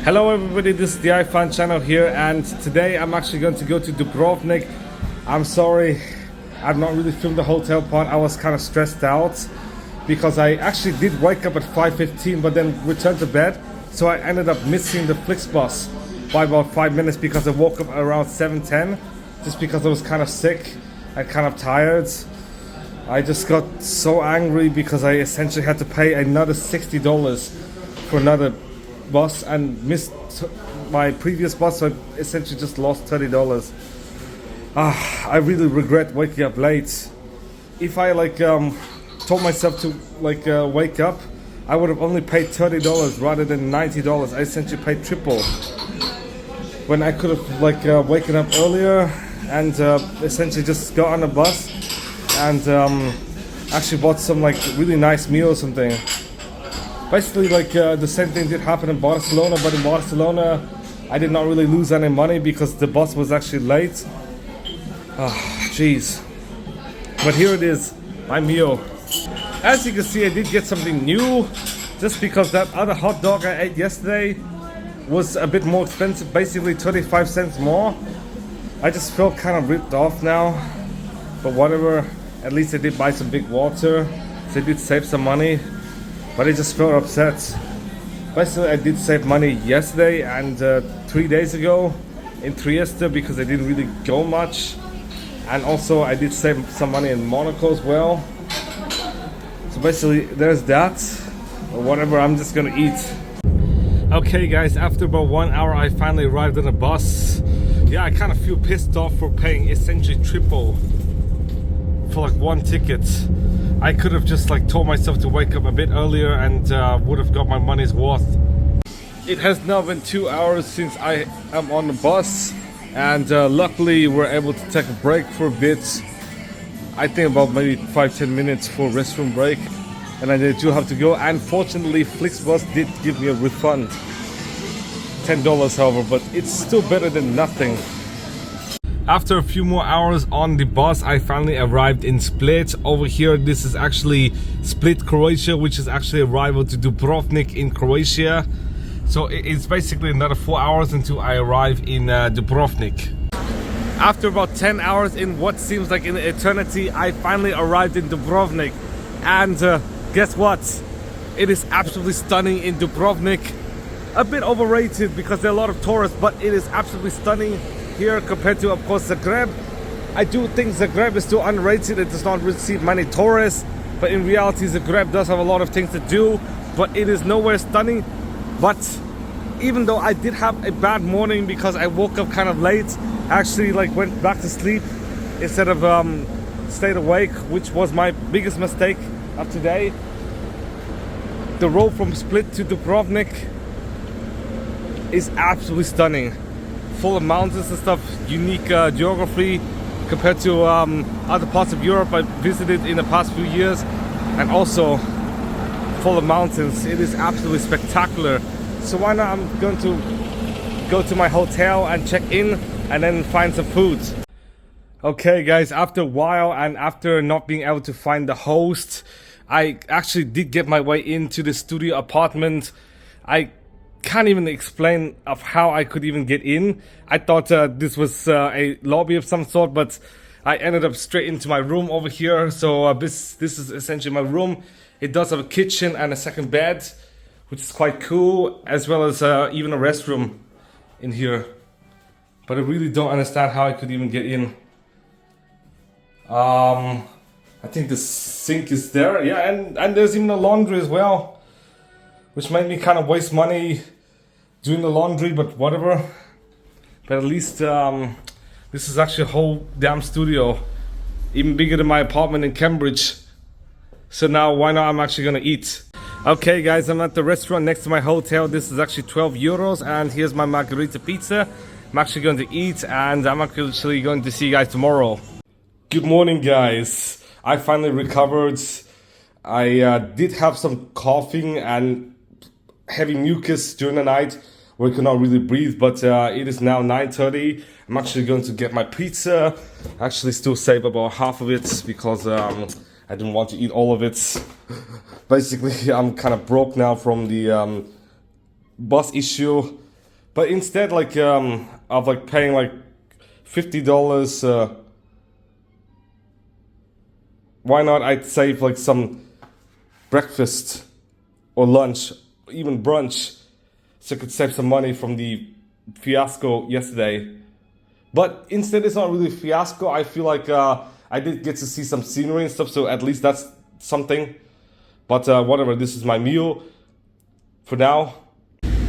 Hello everybody, this is the iFan channel here, and today I'm actually going to go to Dubrovnik. I'm sorry, I've not really filmed the hotel part. I was kind of stressed out because I actually did wake up at 5:15 but then returned to bed, so I ended up missing the Flixbus by about 5 minutes because I woke up around 7:10 just because I was kind of sick and kind of tired. I just got so angry because I essentially had to pay another $60 for another bus and missed my previous bus, so I essentially just lost $30. I really regret waking up late. If I told myself to wake up, I would have only paid $30 rather than $90. I essentially paid triple when I could have waken up earlier and essentially just got on a bus and actually bought some really nice meal or something. Basically, the same thing did happen in Barcelona, but in Barcelona, I did not really lose any money because the bus was actually late. Jeez. But here it is, my meal. As you can see, I did get something new, just because that other hot dog I ate yesterday was a bit more expensive, basically 25 cents more. I just felt kind of ripped off now, but whatever. At least I did buy some big water, so I did save some money. But I just felt upset. Basically, I did save money yesterday and 3 days ago in Trieste because I didn't really go much. And also, I did save some money in Monaco as well. So basically, there's that. Or whatever, I'm just gonna eat. Okay guys, after about 1 hour, I finally arrived on a bus. Yeah, I kind of feel pissed off for paying essentially triple for one ticket. I could have just told myself to wake up a bit earlier and would have got my money's worth. It has now been 2 hours since I am on the bus, and luckily we're able to take a break for a bit. I think about maybe 5-10 minutes for restroom break, and I do have to go. And fortunately, Flixbus did give me a refund, $10 however, but it's still better than nothing. After a few more hours on the bus, I finally arrived in Split. Over here, this is actually Split, Croatia, which is actually a rival to Dubrovnik in Croatia. So it's basically another 4 hours until I arrive in Dubrovnik. After about 10 hours in what seems like an eternity, I finally arrived in Dubrovnik. And guess what? It is absolutely stunning in Dubrovnik. A bit overrated because there are a lot of tourists, but it is absolutely stunning here compared to, of course, Zagreb. I do think Zagreb is still underrated. It does not receive many tourists, but in reality Zagreb does have a lot of things to do, but it is nowhere stunning. But even though I did have a bad morning because I woke up kind of late, I actually went back to sleep instead of stayed awake, which was my biggest mistake of today. The road from Split to Dubrovnik is absolutely stunning. Full of mountains and stuff, unique geography compared to other parts of Europe I visited in the past few years, and also full of mountains. It is absolutely spectacular. So why not, I'm going to go to my hotel and check in and then find some food. Okay guys, after a while and after not being able to find the host, I actually did get my way into the studio apartment. I can't even explain of how I could even get in. I thought this was a lobby of some sort, but I ended up straight into my room over here. So this is essentially my room. It does have a kitchen and a second bed, which is quite cool, as well as even a restroom in here. But I really don't understand how I could even get in. I think the sink is there, yeah, and there's even a laundry as well, which made me kind of waste money doing the laundry, but whatever. But at least this is actually a whole damn studio, even bigger than my apartment in Cambridge. So now why not, I'm actually gonna eat. Okay guys, I'm at the restaurant next to my hotel. This is actually 12 euros, and here's my margarita pizza. I'm actually going to eat, and I'm actually going to see you guys tomorrow. Good morning guys. I finally recovered. I did have some coughing and heavy mucus during the night where I could not really breathe, but it is now 9:30. I'm actually going to get my pizza. Actually still save about half of it because I didn't want to eat all of it. Basically, I'm kind of broke now from the bus issue. But instead, like of like paying like $50, why not? I'd save like some breakfast or lunch, even brunch, so I could save some money from the fiasco yesterday. But instead, it's not really a fiasco. I feel like I did get to see some scenery and stuff, so at least that's something. But whatever, this is my meal for now.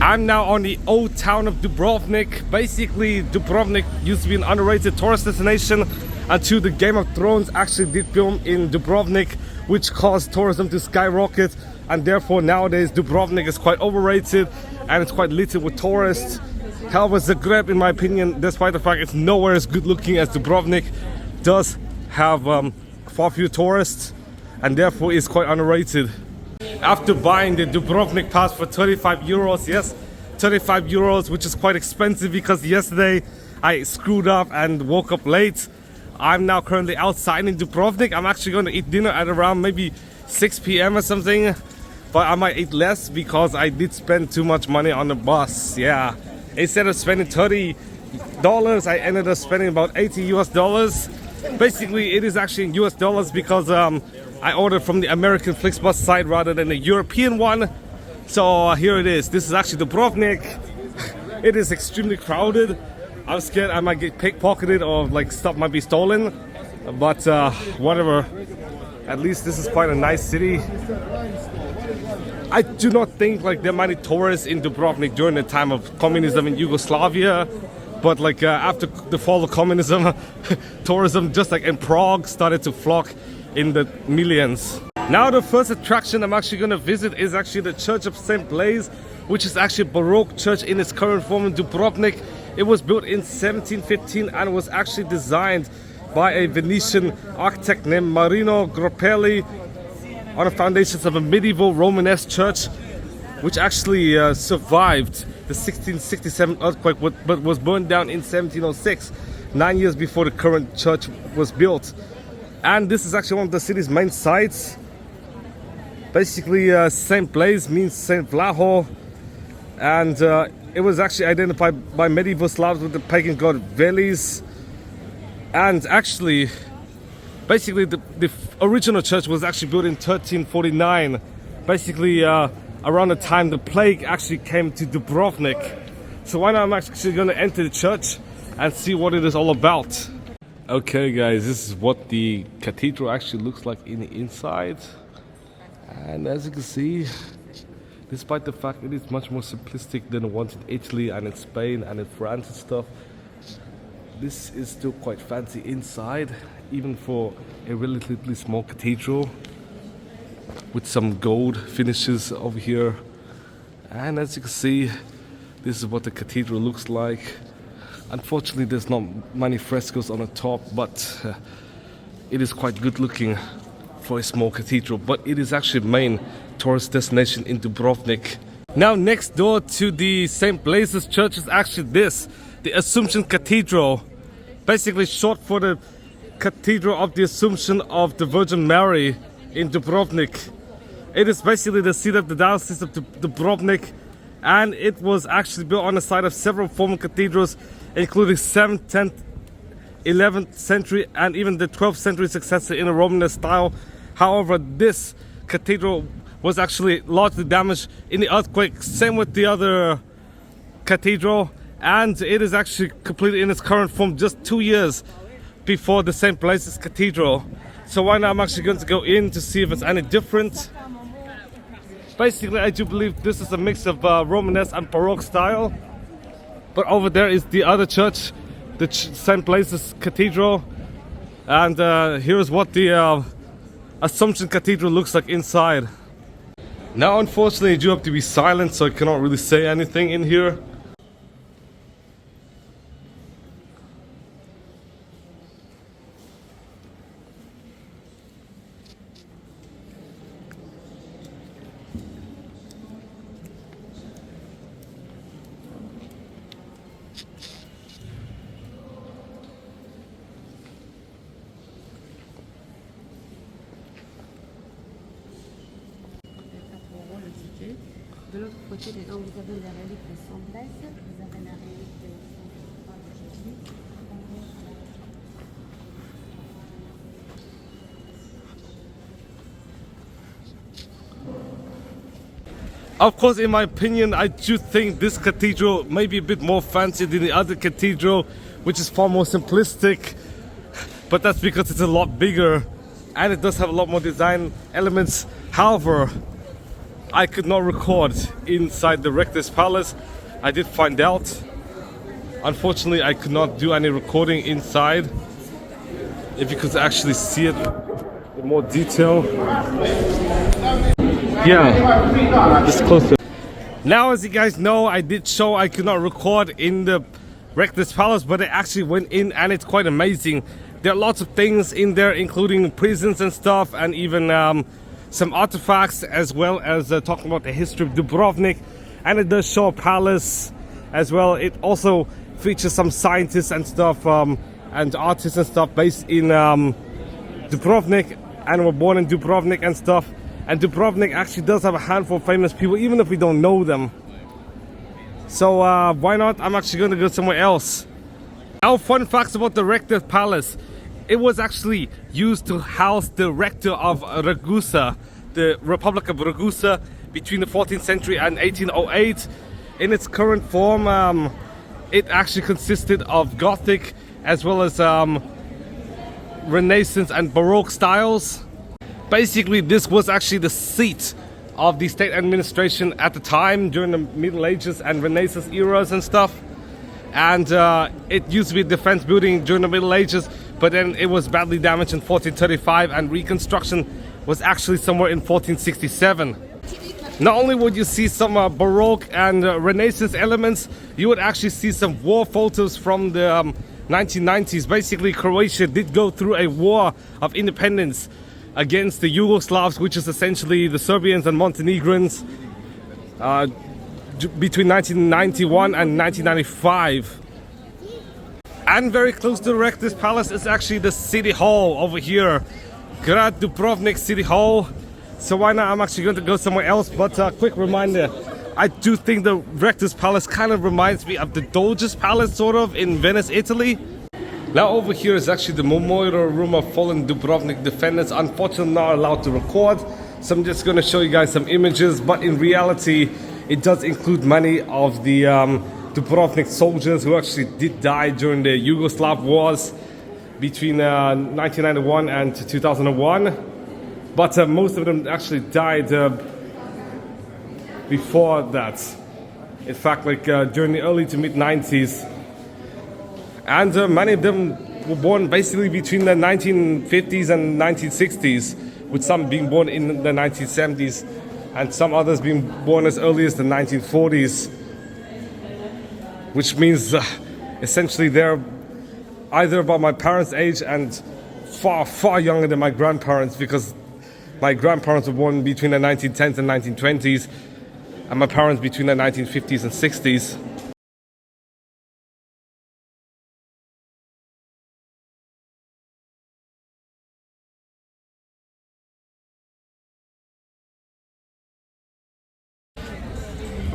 I'm now on the old town of Dubrovnik. Basically, Dubrovnik used to be an underrated tourist destination until the Game of Thrones actually did film in Dubrovnik, which caused tourism to skyrocket. And therefore, nowadays, Dubrovnik is quite overrated and it's quite littered with tourists. However, Zagreb, in my opinion, despite the fact it's nowhere as good looking as Dubrovnik, does have far fewer tourists and therefore is quite underrated. After buying the Dubrovnik pass for 35 euros, yes, 35 euros, which is quite expensive because yesterday I screwed up and woke up late. I'm now currently outside in Dubrovnik. I'm actually going to eat dinner at around maybe 6 p.m. or something, but I might eat less because I did spend too much money on the bus. Yeah, instead of spending $30, I ended up spending about 80 US dollars. Basically, it is actually in US dollars because I ordered from the American Flixbus site rather than the European one. So here it is. This is actually Dubrovnik. It is extremely crowded. I'm scared I might get pickpocketed or like stuff might be stolen. But whatever. At least this is quite a nice city. I do not think like there are many tourists in Dubrovnik during the time of communism in Yugoslavia. But like after the fall of communism, tourism just like in Prague started to flock in the millions. Now the first attraction I'm actually going to visit is actually the Church of St Blaise, which is actually a Baroque church in its current form in Dubrovnik. It was built in 1715 and was actually designed by a Venetian architect named Marino Groppelli on the foundations of a medieval Romanesque church, which actually survived the 1667 earthquake but was burned down in 1706, 9 years before the current church was built. And this is actually one of the city's main sites. Basically, St. Blaise means St. Vlaho, and it was actually identified by medieval Slavs with the pagan god Veles. And actually, basically, the original church was actually built in 1349. Basically, around the time the plague actually came to Dubrovnik. So why not I'm actually going to enter the church and see what it is all about. Okay guys, this is what the cathedral actually looks like in the inside. And as you can see, despite the fact it is much more simplistic than the ones in Italy and in Spain and in France and stuff, this is still quite fancy inside, even for a relatively small cathedral, with some gold finishes over here. And as you can see, this is what the cathedral looks like. Unfortunately, there's not many frescoes on the top, but it is quite good looking for a small cathedral. But it is actually a main tourist destination in Dubrovnik. Now, next door to the St. Blaise's church is actually this, the Assumption Cathedral. Basically short for the Cathedral of the Assumption of the Virgin Mary in Dubrovnik. It is basically the seat of the Diocese of Dubrovnik, and it was actually built on the site of several former cathedrals, including 7th, 10th, 11th century and even the 12th century successor in a Romanesque style. However, this cathedral was actually largely damaged in the earthquake, same with the other cathedral, and it is actually completed in its current form just 2 years before the St. Blaise's Cathedral. So right now I'm actually going to go in to see if it's any different. Basically, I do believe this is a mix of Romanesque and Baroque style. But over there is the other church, the St. Blaise's Cathedral. And here's what the Assumption Cathedral looks like inside. Now, unfortunately, I do have to be silent, so I cannot really say anything in here. De l'autre côté, dedans, vous avez les reliques de Saint Blaise, vous avez Of course, in my opinion, I do think this cathedral may be a bit more fancy than the other cathedral, which is far more simplistic. But that's because it's a lot bigger and it does have a lot more design elements. However, I could not record inside the Rector's Palace. I did find out. Unfortunately, I could not do any recording inside. If you could actually see it in more detail. Yeah, just closer. Now, as you guys know, I did show I could not record in the Rector's Palace, but I actually went in and it's quite amazing. There are lots of things in there, including prisons and stuff, and even some artifacts, as well as talking about the history of Dubrovnik. And it does show a palace as well. It also features some scientists and stuff, and artists and stuff based in Dubrovnik, and were born in Dubrovnik and stuff. And Dubrovnik actually does have a handful of famous people, even if we don't know them. So why not? I'm actually going to go somewhere else. Now, fun facts about the Rector's Palace. It was actually used to house the Rector of Ragusa, the Republic of Ragusa, between the 14th century and 1808. In its current form, it actually consisted of Gothic as well as Renaissance and Baroque styles. Basically, this was actually the seat of the state administration at the time during the Middle Ages and Renaissance eras and stuff. And it used to be a defense building during the Middle Ages, but then it was badly damaged in 1435, and reconstruction was actually somewhere in 1467. Not only would you see some Baroque and Renaissance elements, you would actually see some war photos from the 1990s. Basically, Croatia did go through a war of independence against the Yugoslavs, which is essentially the Serbians and Montenegrins, between 1991 and 1995. And very close to the Rector's Palace is actually the City Hall over here, Grad Dubrovnik City Hall. So why not? I'm actually going to go somewhere else. But quick reminder, I do think the Rector's Palace kind of reminds me of the Doge's Palace, sort of, in Venice, Italy. Now over here is actually the memorial room of fallen Dubrovnik defenders. Unfortunately, not allowed to record, so I'm just going to show you guys some images. But in reality, it does include many of the Dubrovnik soldiers who actually did die during the Yugoslav wars between 1991 and 2001. But most of them actually died before that. In fact, like during the early to mid 90s. And many of them were born basically between the 1950s and 1960s, with some being born in the 1970s and some others being born as early as the 1940s. Which means essentially they're either about my parents' age and far, far younger than my grandparents, because my grandparents were born between the 1910s and 1920s, and my parents between the 1950s and 60s.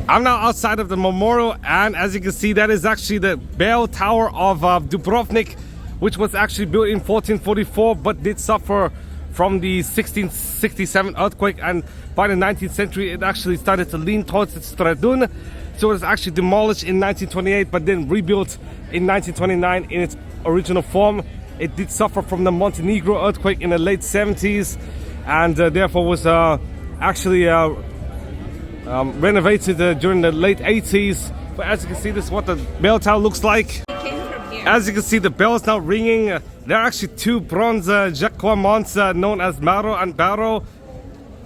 I'm now outside of the memorial, and as you can see, that is actually the bell tower of Dubrovnik, which was actually built in 1444 but did suffer from the 1667 earthquake, and by the 19th century it actually started to lean towards its stradun. So it was actually demolished in 1928 but then rebuilt in 1929 in its original form. It did suffer from the Montenegro earthquake in the late 70s, and therefore was actually renovated during the late 80s. But as you can see, this is what the bell tower looks like. As you can see, the bell is now ringing. There are actually two bronze jaquamons known as Maro and Baro,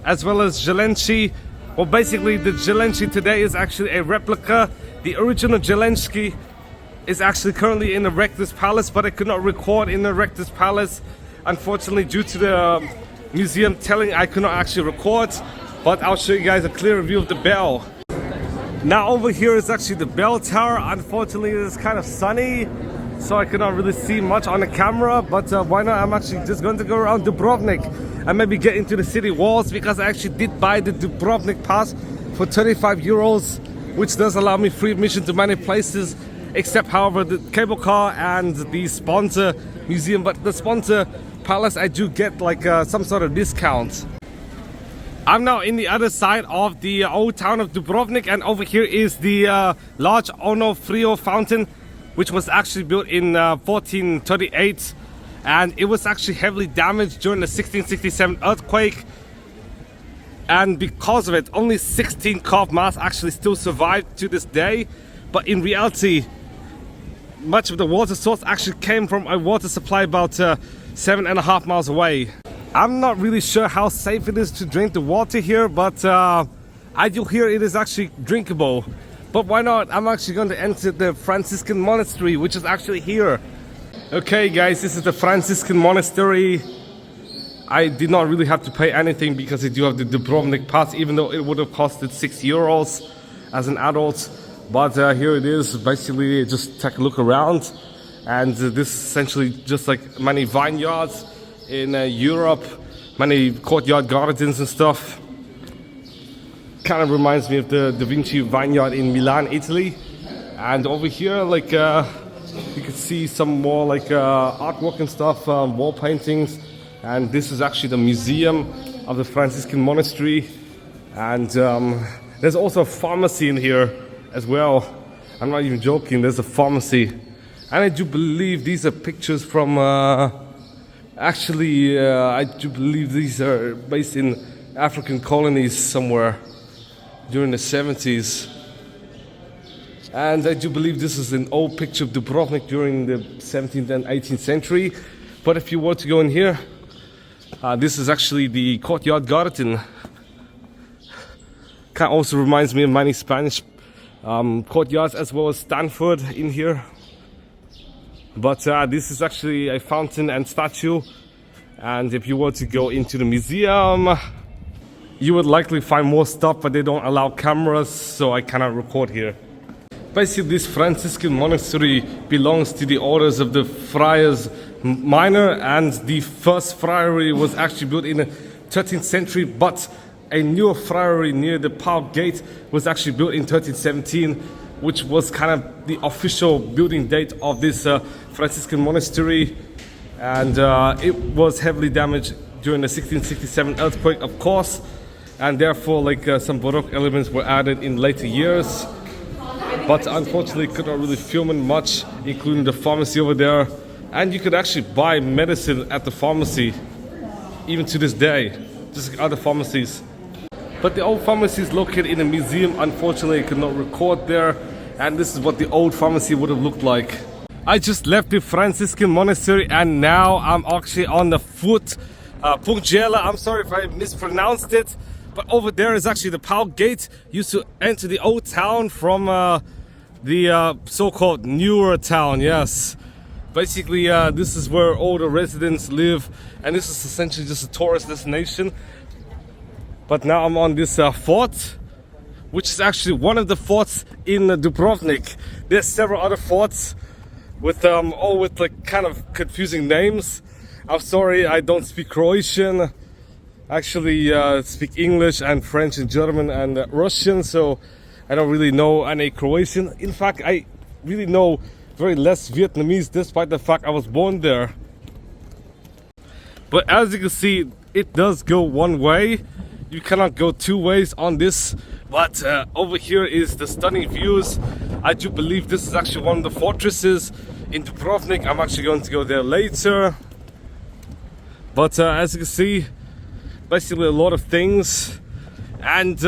as well as Jelenci. Well, basically the Jelenci today is actually a replica. The original Jelenski is actually currently in the Rector's Palace, but I could not record in the Rector's Palace, unfortunately, due to the museum telling I could not actually record. But I'll show you guys a clear view of the bell. Now over here is actually the bell tower. Unfortunately, it is kind of sunny, so I cannot really see much on the camera. But why not? I'm actually just going to go around Dubrovnik and maybe get into the city walls, because I actually did buy the Dubrovnik pass for 35 euros, which does allow me free admission to many places, except however the cable car and the sponsor museum. But the sponsor palace I do get like some sort of discount. I'm now in the other side of the old town of Dubrovnik, and over here is the large Onofrio fountain, which was actually built in 1438, and it was actually heavily damaged during the 1667 earthquake. And because of it, only 16 carved masts actually still survived to this day. But in reality, much of the water source actually came from a water supply about 7.5 miles away. I'm not really sure how safe it is to drink the water here, but I do hear it is actually drinkable. But why not? I'm actually going to enter the Franciscan Monastery, which is actually here. Okay guys, this is the Franciscan Monastery. I did not really have to pay anything because I do have the Dubrovnik pass, even though it would have costed €6 as an adult. But here it is. Basically, just take a look around, and this is essentially just like many vineyards in Europe, many courtyard gardens and stuff. Kind of reminds me of the Da Vinci vineyard in Milan, Italy. And over here, like you can see some more like artwork and stuff, wall paintings. And this is actually the museum of the Franciscan Monastery. And there's also a pharmacy in here as well. I'm not even joking, there's a pharmacy. And I do believe these are pictures from actually, I do believe these are based in African colonies somewhere during the 70s. And I do believe this is an old picture of Dubrovnik during the 17th and 18th century. But if you were to go in here, this is actually the courtyard garden. Kind of also reminds me of many Spanish courtyards, as well as Stanford in here. But this is actually a fountain and statue, and if you were to go into the museum, you would likely find more stuff, but they don't allow cameras, so I cannot record here. Basically, this Franciscan monastery belongs to the orders of the Friars Minor, and the first friary was actually built in the 13th century, but a newer friary near the Pau Gate was actually built in 1317, which was kind of the official building date of this Franciscan monastery. And it was heavily damaged during the 1667 earthquake, of course, and therefore like some Baroque elements were added in later years. But unfortunately could not really film in much, including the pharmacy over there. And you could actually buy medicine at the pharmacy, even to this day, just like other pharmacies. But the old pharmacy is located in a museum. Unfortunately, I could not record there. And this is what the old pharmacy would have looked like. I just left the Franciscan monastery, and now I'm actually on the foot. Tvrđava, I'm sorry if I mispronounced it. But over there is actually the Pau Gate. Used to enter the old town from the so-called newer town, yes. Basically, this is where all the residents live, and this is essentially just a tourist destination. But now I'm on this fort, which is actually one of the forts in Dubrovnik. There's several other forts with all with like kind of confusing names. I'm sorry, I don't speak Croatian. Actually speak English and French and German and Russian, so I don't really know any Croatian. In fact, I really know very less Vietnamese, despite the fact I was born there. But as you can see, it does go one way. You cannot go two ways on this. But over here is the stunning views. I do believe this is actually one of the fortresses in Dubrovnik. I'm actually going to go there later. But as you can see, basically a lot of things. And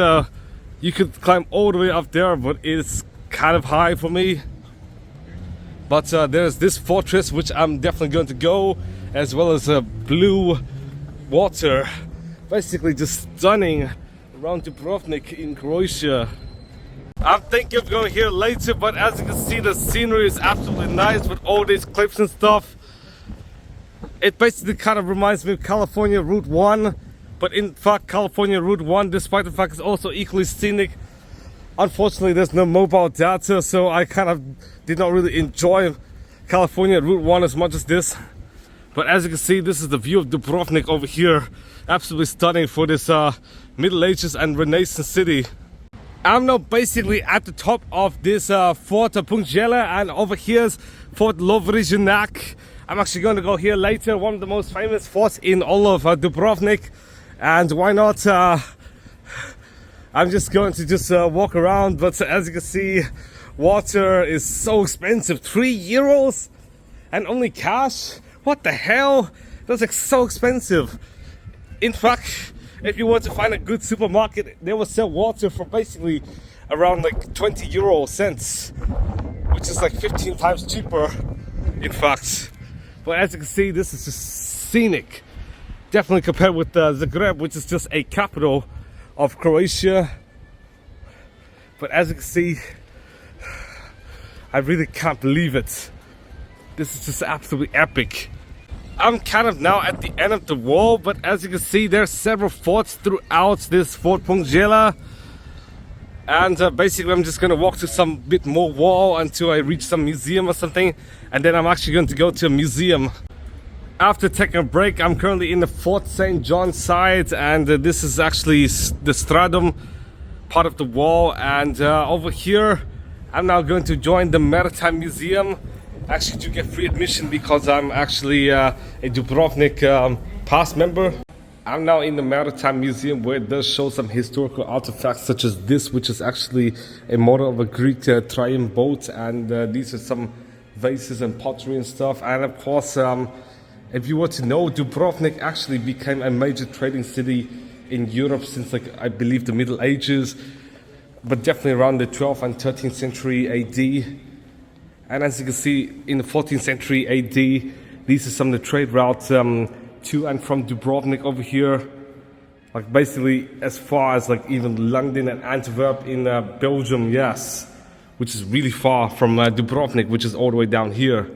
you could climb all the way up there, but it's kind of high for me. But there's this fortress, which I'm definitely going to go, as well as blue water. Basically just stunning around Dubrovnik in Croatia. I'm thinking of going here later, but as you can see, the scenery is absolutely nice with all these cliffs and stuff. It basically kind of reminds me of California Route 1, but in fact California Route 1, despite the fact it's also equally scenic, unfortunately there's no mobile data, so I kind of did not really enjoy California Route 1 as much as this. But as you can see, this is the view of Dubrovnik over here. Absolutely stunning for this Middle Ages and Renaissance city. I'm now basically at the top of this Fort Tvrđava, and over here's Fort Lovrijenac. I'm actually going to go here later, one of the most famous forts in all of Dubrovnik. And why not I'm just going to just walk around, but as you can see, water is so expensive. 3 euros and only cash? What the hell? That's like so expensive. In fact, if you want to find a good supermarket, they will sell water for basically around like 20 euro cents, which is like 15 times cheaper, in fact. But as you can see, this is just scenic. Definitely compared with Zagreb, which is just a capital of Croatia. But as you can see, I really can't believe it. This is just absolutely epic. I'm kind of now at the end of the wall, but as you can see, there's several forts throughout this Fort Pungela. And basically I'm just going to walk to some bit more wall until I reach some museum or something. And then I'm actually going to go to a museum. After taking a break, I'm currently in the Fort St. John side, and this is actually the Stradum part of the wall. And over here, I'm now going to join the Maritime Museum, actually to get free admission because I'm actually a Dubrovnik pass member. I'm now in the Maritime Museum, where it does show some historical artifacts such as this, which is actually a model of a Greek triumph boat, and these are some vases and pottery and stuff. And of course, if you were to know, Dubrovnik actually became a major trading city in Europe since, like, I believe the Middle Ages, but definitely around the 12th and 13th century AD. And as you can see, in the 14th century AD, these are some of the trade routes to and from Dubrovnik over here. Like basically as far as like even London and Antwerp in Belgium, yes. Which is really far from Dubrovnik, which is all the way down here.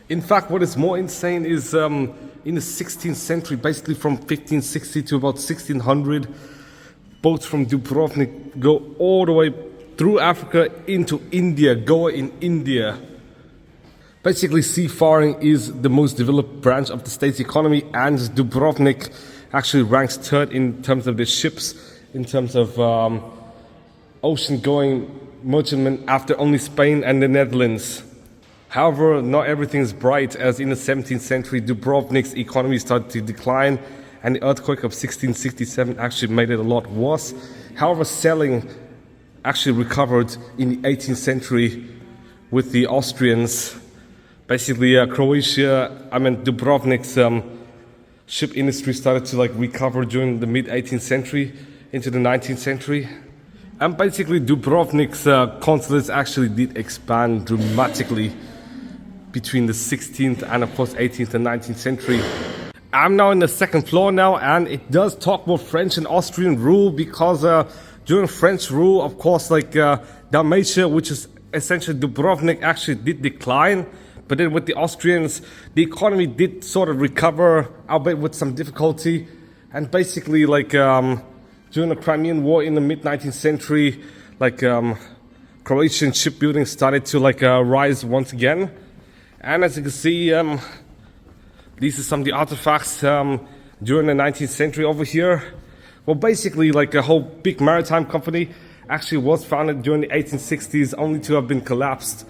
In fact, what is more insane is in the 16th century, basically from 1560 to about 1600, boats from Dubrovnik go all the way through Africa into India, Goa in India. Basically, seafaring is the most developed branch of the state's economy, and Dubrovnik actually ranks third in terms of the ships, in terms of ocean-going merchantmen, after only Spain and the Netherlands. However, not everything is bright, as in the 17th century, Dubrovnik's economy started to decline, and the earthquake of 1667 actually made it a lot worse. However, sailing actually recovered in the 18th century with the Austrians. Basically, Dubrovnik's ship industry started to like recover during the mid-18th century into the 19th century. And basically, Dubrovnik's consulates actually did expand dramatically between the 16th and of course 18th and 19th century. I'm now in the second floor now, and it does talk about French and Austrian rule, because during French rule, of course, like Dalmatia, which is essentially Dubrovnik, actually did decline. But then with the Austrians, the economy did sort of recover, albeit with some difficulty. And basically, like during the Crimean War in the mid-19th century, like Croatian shipbuilding started to like rise once again. And as you can see, these are some of the artifacts during the 19th century over here. Well, basically, like a whole big maritime company actually was founded during the 1860s, only to have been collapsed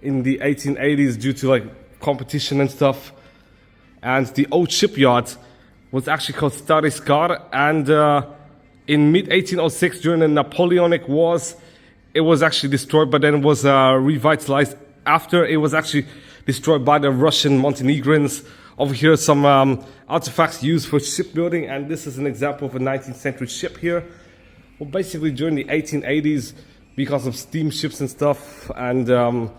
in the 1880s due to like competition and stuff. And the old shipyard was actually called Stari Skar, and in mid-1806, during the Napoleonic Wars, it was actually destroyed, but then it was revitalized after. It was actually destroyed by the Russian Montenegrins. Over here, some artifacts used for shipbuilding, and this is an example of a 19th century ship here. Well, basically during the 1880s, because of steamships and stuff, and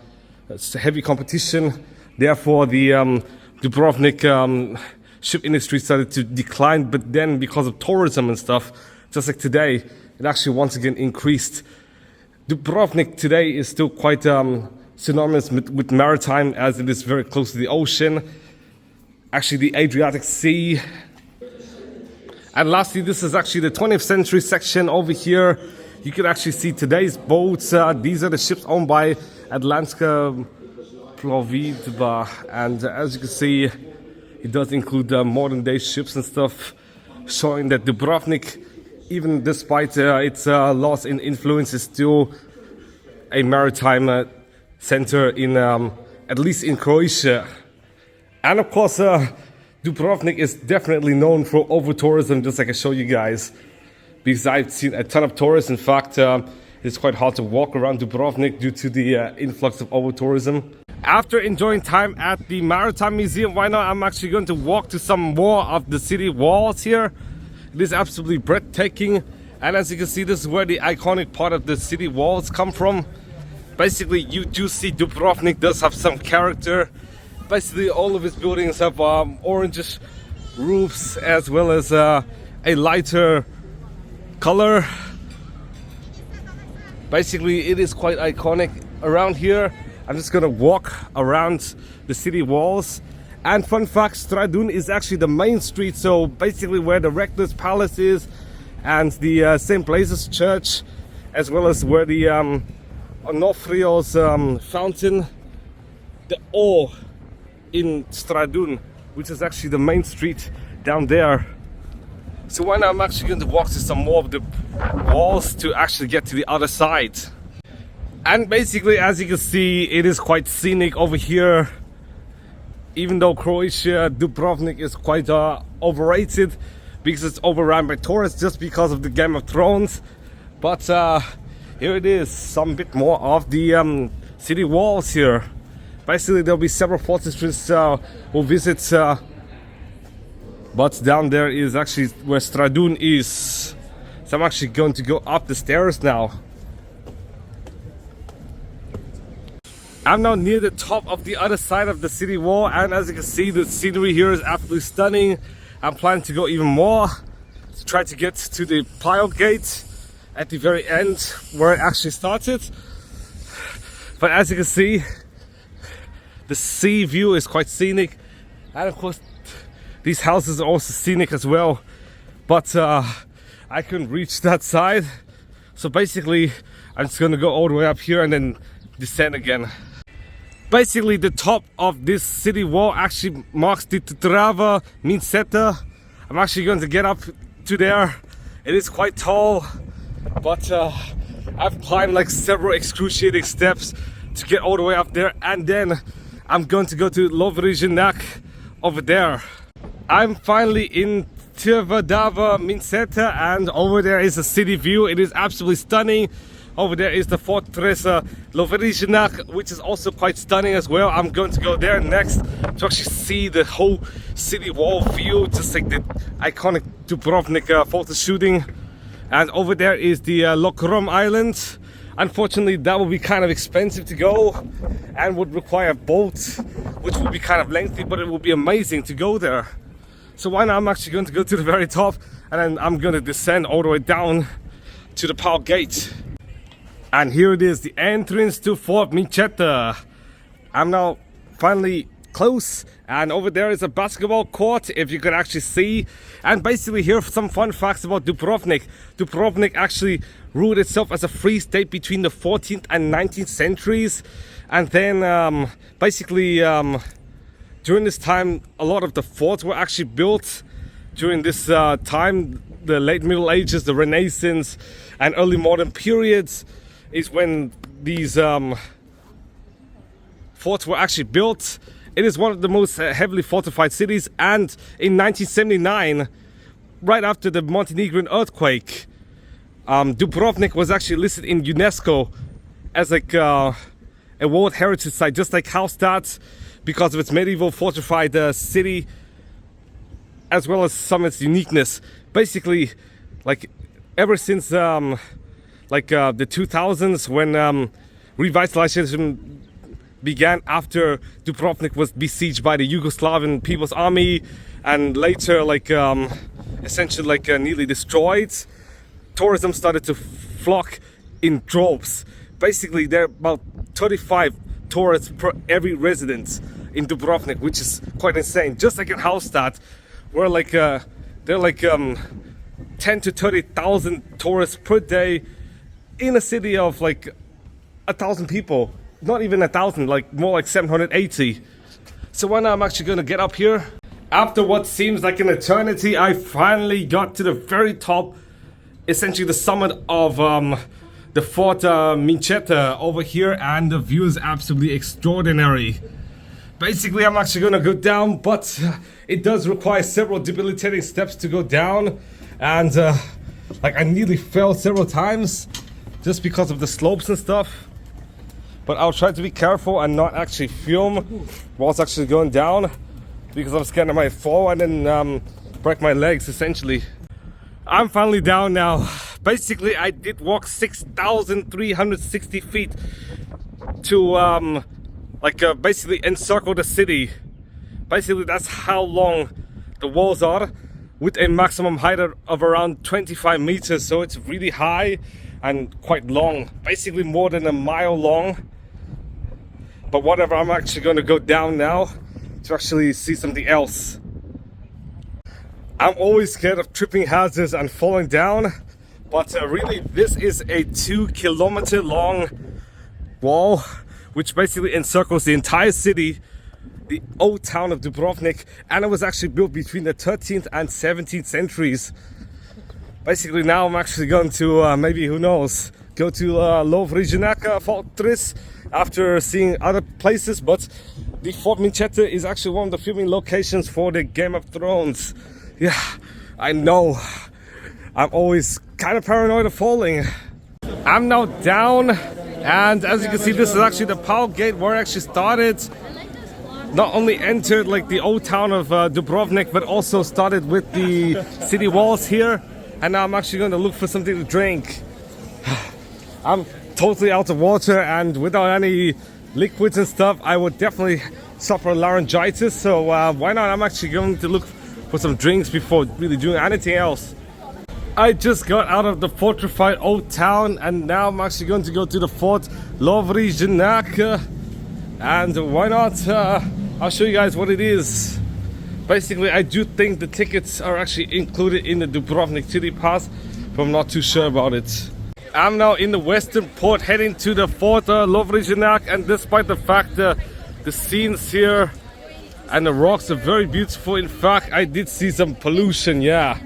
heavy competition, therefore the Dubrovnik ship industry started to decline. But then because of tourism and stuff, just like today, it actually once again increased. Dubrovnik today is still quite synonymous with maritime, as it is very close to the ocean, actually the Adriatic Sea. And lastly, this is actually the 20th century section over here. You can actually see today's boats. These are the ships owned by Atlantica Plovidba, and as you can see, it does include modern day ships and stuff, showing that Dubrovnik, even despite its loss in influence, is still a maritime center in at least in Croatia. And of course, Dubrovnik is definitely known for over tourism, just like I show you guys. because I've seen a ton of tourists. In fact, it's quite hard to walk around Dubrovnik due to the influx of over-tourism. After enjoying time at the Maritime Museum, why not? I'm actually going to walk to some more of the city walls here. It is absolutely breathtaking. And as you can see, this is where the iconic part of the city walls come from. Basically, you do see Dubrovnik does have some character. Basically, all of its buildings have orangish roofs as well as a lighter color. Basically, it is quite iconic around here. I'm just gonna walk around the city walls. And fun fact, Stradun is actually the main street, so basically where the Rector's palace is and the St Blaise's church, as well as where the Onofrio's fountain, they're all in Stradun, which is actually the main street down there. So why not? I'm actually going to walk to some more of the walls to actually get to the other side. And basically, as you can see, it is quite scenic over here. Even though Croatia, Dubrovnik is quite overrated because it's overrun by tourists just because of the Game of Thrones. But here it is, some bit more of the city walls here. Basically, there'll be several fortresses we'll visit. But down there is actually where Stradun is. So I'm actually going to go up the stairs now. I'm now near the top of the other side of the city wall, and as you can see, the scenery here is absolutely stunning. I'm planning to go even more to try to get to the pile gate at the very end where it actually started. But as you can see, the sea view is quite scenic, and of course these houses are also scenic as well. But I couldn't reach that side, so basically I'm just gonna go all the way up here and then descend again. Basically, the top of this city wall actually marks the Tvrđava Minčeta. I'm actually going to get up to there. It is quite tall, but I've climbed like several excruciating steps to get all the way up there, and then I'm going to go to Lovrijenac over there. I'm finally in Tvrđava Minčeta, and over there is a city view. It is absolutely stunning. Over there is the fortress Lovrijenac, which is also quite stunning as well. I'm going to go there next to actually see the whole city wall view, just like the iconic Dubrovnik photo shooting. And over there is the Lokrom Island. Unfortunately, that will be kind of expensive to go and would require a boat, which will be kind of lengthy, but it will be amazing to go there. So why not? I'm actually going to go to the very top, and then I'm going to descend all the way down to the Pile Gate. And here it is, the entrance to Fort Minčeta. I'm now finally close, and over there is a basketball court, if you could actually see. And basically here are some fun facts about Dubrovnik. Dubrovnik actually ruled itself as a free state between the 14th and 19th centuries. And then basically during this time, a lot of the forts were actually built during this time. The late Middle Ages, the Renaissance, and early modern periods is when these forts were actually built. It is one of the most heavily fortified cities, and in 1979, right after the Montenegrin earthquake, Dubrovnik was actually listed in UNESCO as like a World Heritage Site, just like Hallstatt, because of its medieval fortified city, as well as some of its uniqueness. Basically, like ever since the 2000s, when revitalization began after Dubrovnik was besieged by the Yugoslavian People's Army, and later essentially nearly destroyed, tourism started to flock in droves. Basically, there are about 35 tourists per every resident in Dubrovnik, which is quite insane. Just like in Hallstatt, where there are 10 to 30,000 tourists per day in a city of like 1,000 people. Not even 1,000, like more like 780. So when I'm actually gonna get up here, after what seems like an eternity, I finally got to the very top, essentially the summit of the Fort Minčeta over here, and the view is absolutely extraordinary. Basically, I'm actually gonna go down, but it does require several debilitating steps to go down, and Like I nearly fell several times just because of the slopes and stuff. But I'll try to be careful and not actually film whilst actually going down, because I'm scared I might fall and then break my legs essentially. I'm finally down now. Basically I did walk 6,360 feet to basically encircle the city. Basically that's how long the walls are, with a maximum height of around 25 meters. So it's really high and quite long, basically more than a mile long. But whatever, I'm actually going to go down now to actually see something else. I'm always scared of tripping hazards and falling down, but really this is a 2-kilometer long wall which basically encircles the entire city, the old town of Dubrovnik, and it was actually built between the 13th and 17th centuries. Basically now I'm actually going to maybe, who knows, go to Lovrijenac fortress after seeing other places, but the Fort Minčeta is actually one of the filming locations for the Game of Thrones. Yeah, I know. I'm always kind of paranoid of falling. I'm now down, and as you can see, this is actually the power gate where I actually started. Not only entered like the old town of Dubrovnik, but also started with the city walls here. And now I'm actually going to look for something to drink. I'm totally out of water, and without any liquids and stuff, I would definitely suffer laryngitis. So why not? I'm actually going to look for some drinks before really doing anything else. I just got out of the fortified old town, and now I'm actually going to go to the Fort Lovrijenac. And why not? I'll show you guys what it is. Basically, I do think the tickets are actually included in the Dubrovnik City Pass, but I'm not too sure about it. I'm now in the western port heading to the Fort Lovrijenac, and despite the fact that the scenes here and the rocks are very beautiful, in fact I did see some pollution, yeah.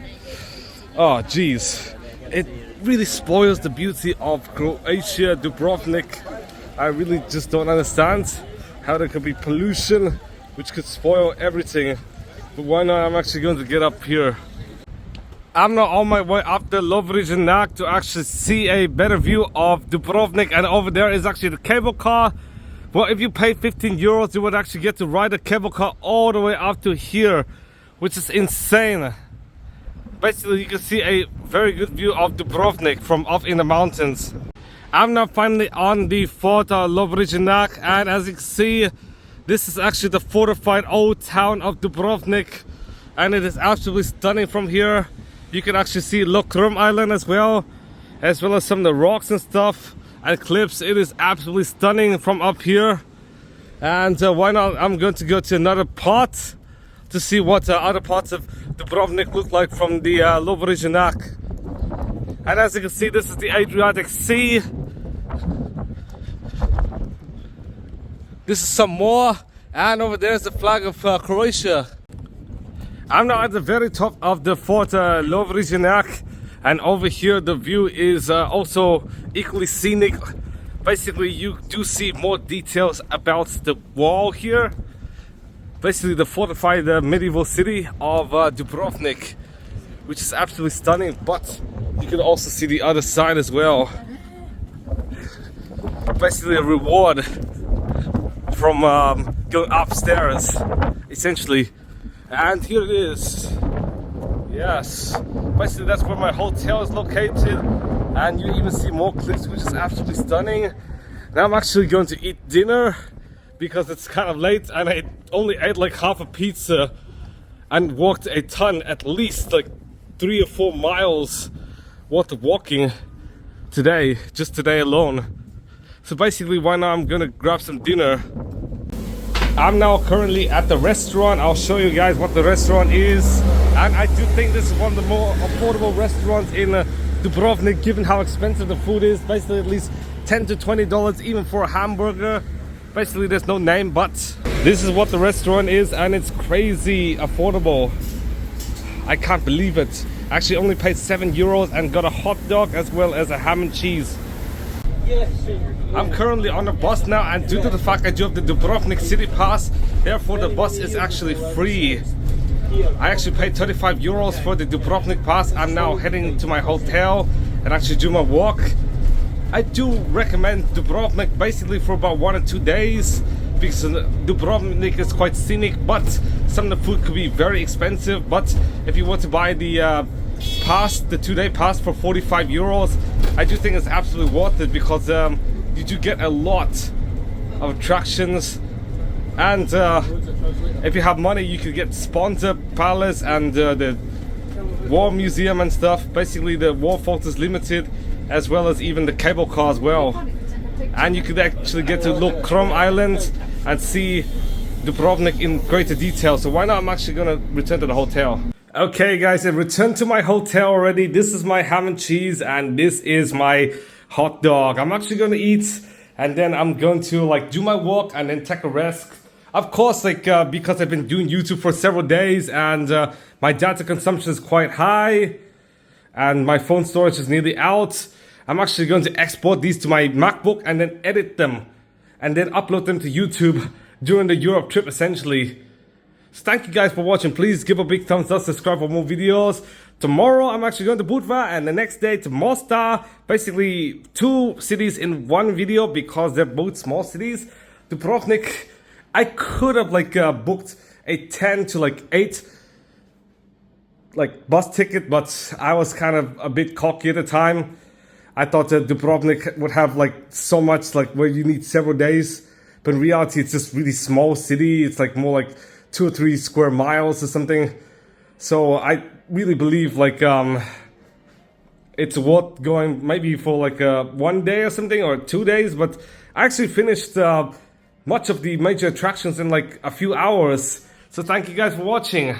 Oh jeez, it really spoils the beauty of Croatia, Dubrovnik. I really just don't understand how there could be pollution which could spoil everything. But why not? I'm actually going to get up here. I'm now on my way up the Lovrijenac to actually see a better view of Dubrovnik, and over there is actually the cable car. Well, if you pay 15 euros, you would actually get to ride the cable car all the way up to here, which is insane. Basically, you can see a very good view of Dubrovnik from up in the mountains. I'm now finally on the Fort Lovrijenac, and as you can see, this is actually the fortified old town of Dubrovnik, and it is absolutely stunning from here. You can actually see Lokrum Island as well as some of the rocks and stuff and cliffs. It is absolutely stunning from up here. And why not? I'm going to go to another part to see what other parts of Dubrovnik look like from the Lovrijenac. And as you can see, this is the Adriatic Sea. This is some more, and over there is the flag of Croatia. I'm now at the very top of the Fort Lovrijenac, and over here the view is also equally scenic. Basically, you do see more details about the wall here. Basically, the fortified medieval city of Dubrovnik, which is absolutely stunning. But you can also see the other side as well. Basically, a reward from going upstairs, essentially. And here it is. Yes, basically that's where my hotel is located, and you even see more cliffs, which is absolutely stunning. Now I'm actually going to eat dinner because it's kind of late, and I only ate like half a pizza and walked a ton, at least like 3 or 4 miles worth of walking today, just today alone. So basically, why not? I'm gonna grab some dinner. I'm now currently at the restaurant. I'll show you guys what the restaurant is. And I do think this is one of the more affordable restaurants in Dubrovnik, given how expensive the food is. Basically at least $10 to $20 even for a hamburger. Basically there's no name, but this is what the restaurant is, and it's crazy affordable. I can't believe it. I actually only paid 7 euros and got a hot dog as well as a ham and cheese. I'm currently on a bus now, and due to the fact I do have the Dubrovnik City Pass, therefore the bus is actually free. I actually paid 35 euros for the Dubrovnik pass. I'm now heading to my hotel and actually do my walk. I do recommend Dubrovnik basically for about 1 or 2 days because Dubrovnik is quite scenic, but some of the food could be very expensive. But if you want to buy the pass, the 2-day pass for 45 euros, I do think it's absolutely worth it because you do get a lot of attractions, and if you have money you could get Sponsor Palace and the War Museum and stuff. Basically the War Fortress Limited, as well as even the cable car as well. And you could actually get to look Krom Island and see Dubrovnik in greater detail. So why not? I'm actually gonna return to the hotel. Okay guys, I returned to my hotel already. This is my ham and cheese and this is my hot dog. I'm actually gonna eat and then I'm going to like do my walk and then take a rest. Of course, like because I've been doing YouTube for several days and my data consumption is quite high and my phone storage is nearly out, I'm actually going to export these to my MacBook and then edit them and then upload them to YouTube during the Europe trip essentially. So thank you guys for watching. Please give a big thumbs up, subscribe for more videos. Tomorrow I'm actually going to Budva and the next day to Mostar. Basically 2 cities in one video because they're both small cities. Dubrovnik, I could have like booked a 10 to like 8 like bus ticket, but I was kind of a bit cocky at the time. I thought that Dubrovnik would have like so much like where you need several days, but in reality it's just really small city. It's like more like 2 or 3 square miles or something. So I really believe like it's worth going maybe for like 1 day or something or 2 days. But I actually finished much of the major attractions in like a few hours. So thank you guys for watching.